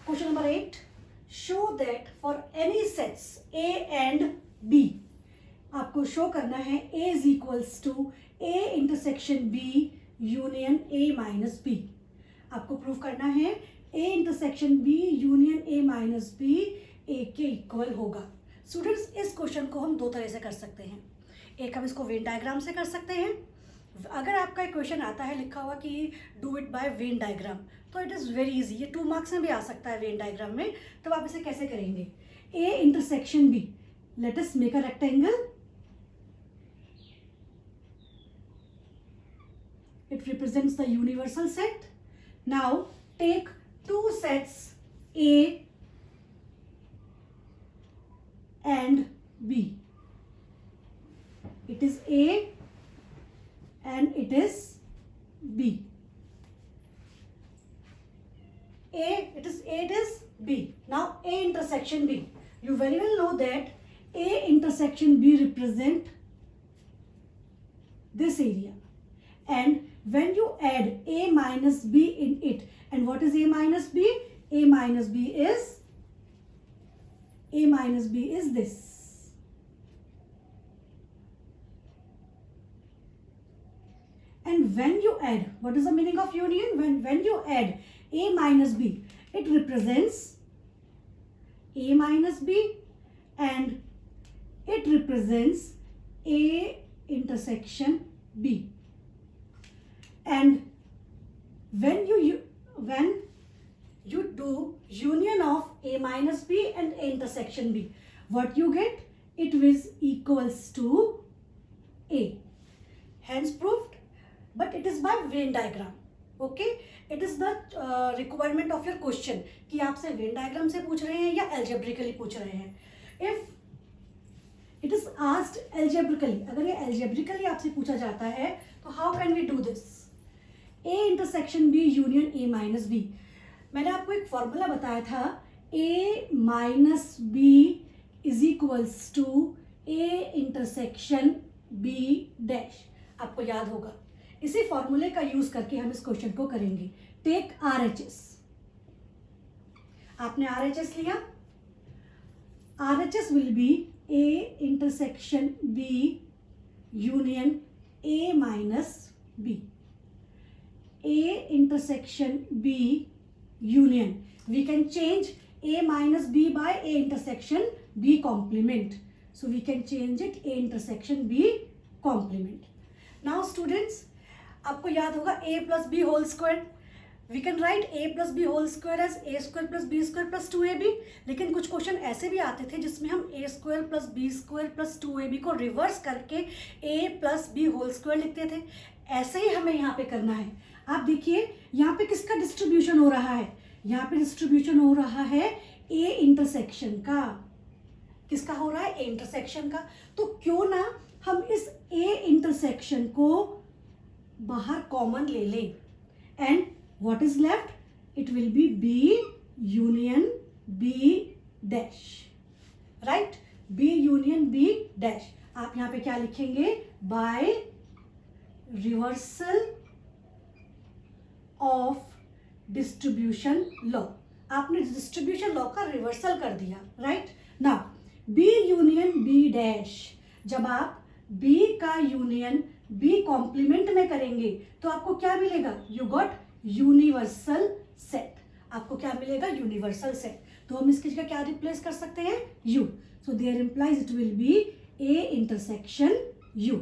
Question number 8. Show that for any sets A and B, आपको show करना है A is equals to A intersection B union A minus B. आपको prove करना है A intersection B union A minus B A के equal होगा. Students, इस question को हम दो तरह से कर सकते हैं. एक हम इसको वेन डायग्राम से कर सकते हैं. अगर आपका एक क्वेश्चन आता है लिखा हुआ कि do it by Venn diagram, तो इट इज़ वेरी इजी. ये 2 मार्क्स में भी आ सकता है वेन डायग्राम में. तो आप इसे कैसे करेंगे? A intersection B, let us make a rectangle. It represents the universal set. Now take two sets A and B. It is A and it is B. It is B. Now A intersection B. You very well know that A intersection B represent this area. And when you add A minus B in it, and what is A minus B? A minus B is this. And when you add, what is the meaning of union? When you add A minus B, it represents A minus B and it represents A intersection B. And when you do union of A minus B and A intersection B, what you get? It is equals to A. Hence proved. But it is by Venn diagram. Okay? It is the requirement of your question कि आपसे Venn diagram से पूछ रहे हैं या algebraically पूछ रहे हैं. If it is asked algebraically, अगर ये algebraically आपसे पूछा जाता है, तो how can we do this? A intersection B union A minus B. मैंने आपको एक फॉर्मूला बताया था. A minus B is equals to A intersection B dash. आपको याद होगा. इसी फॉर्मूले का यूज करके हम इस क्वेश्चन को करेंगे. Take RHS. आपने RHS लिया. RHS will be A intersection B union A minus B. A intersection B union. We can change A minus B by A intersection B complement. So we can change it A intersection B complement. Now students, आपको याद होगा A plus B whole square. We can write A plus B whole square as A square plus B square plus 2AB. लेकिन कुछ question ऐसे भी आते थे जिसमें हम A square plus B square plus 2AB को रिवर्स करके A plus B whole square लिखते थे. ऐसे ही हमें यहाँ पे करना है. आप देखिए यहाँ पे किसका डिस्ट्रीब्यूशन हो रहा है? यहाँ पे डिस्ट्रीब्यूशन हो रहा है A इंटरसेक्शन का. किसका हो रहा है? A इंटरसेक्शन का. तो क्यों ना हम इस A इंटरसेक्शन को बाहर कॉमन ले लें. And what is left? It will be B union B dash. Right? B union B dash. आप यहाँ पे क्या लिखेंगे? By reversal of distribution law. आपने डिस्ट्रीब्यूशन लॉ का रिवर्सल कर दिया. Right? Now B union B dash. जब आप B का यूनियन B कॉम्प्लीमेंट में करेंगे तो आपको क्या मिलेगा? You got universal set. आपको क्या मिलेगा? Universal set. तो हम इसकी जगह क्या रिप्लेस कर सकते हैं? U. So there implies it will be A intersection U.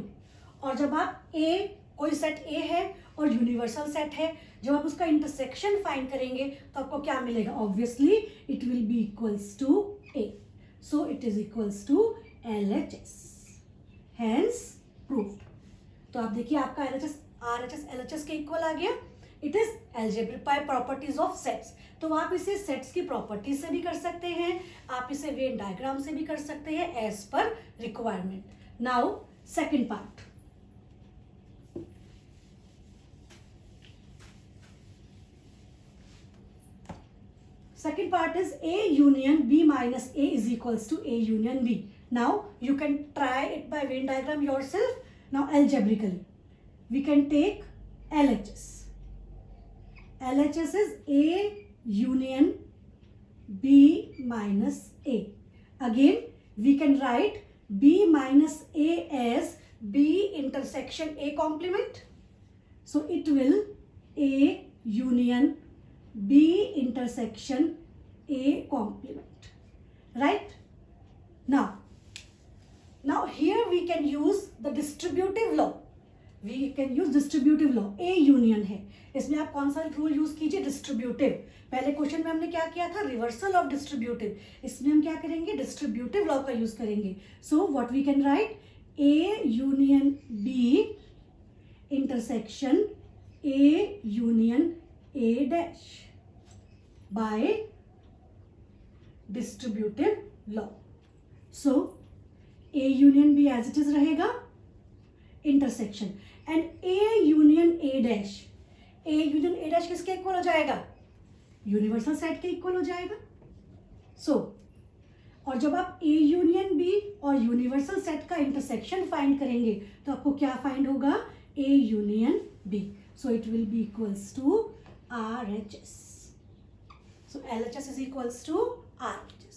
और जब आप A, कोई सेट A है और यूनिवर्सल सेट है, जब आप उसका इंटरसेक्शन फाइंड करेंगे तो आपको क्या मिलेगा? Obviously it will be equals to A. So it is equals to LHS. Hence proved. तो आप देखिए आपका RHS LHS के इक्वल आ गया. It is algebraic by properties of sets. तो आप इसे सेट्स की प्रॉपर्टीज से भी कर सकते हैं, आप इसे वेन डायग्राम से भी कर सकते हैं as per requirement. Now second part. Second part is A union B minus A is equals to A union B. Now you can try it by Venn diagram yourself. Now algebraically we can take LHS. LHS is A union B minus A. Again, we can write B minus A as B intersection A complement. So it will A union B intersection A complement. Right? Now here we can use the distributive law. We can use distributive law. A union है, इसमें आप कौन सा rule use कीजिए? Distributive. पहले question में हमने क्या किया था? Reversal of distributive. इसमें हम क्या करेंगे? डिस्ट्रीब्यूटिव लॉ का यूज करेंगे. So what we can write? A union B intersection A union A dash by distributive law. So A union B as it is रहेगा, intersection, and A union A dash. A union A dash किसके equal हो जाएगा? Universal set के equal हो जाएगा. सो और जब आप A यूनियन B और यूनिवर्सल सेट का इंटरसेक्शन फाइंड करेंगे तो आपको क्या फाइंड होगा? A union B. So it will be equals to RHS. So LHS is equals to RHS.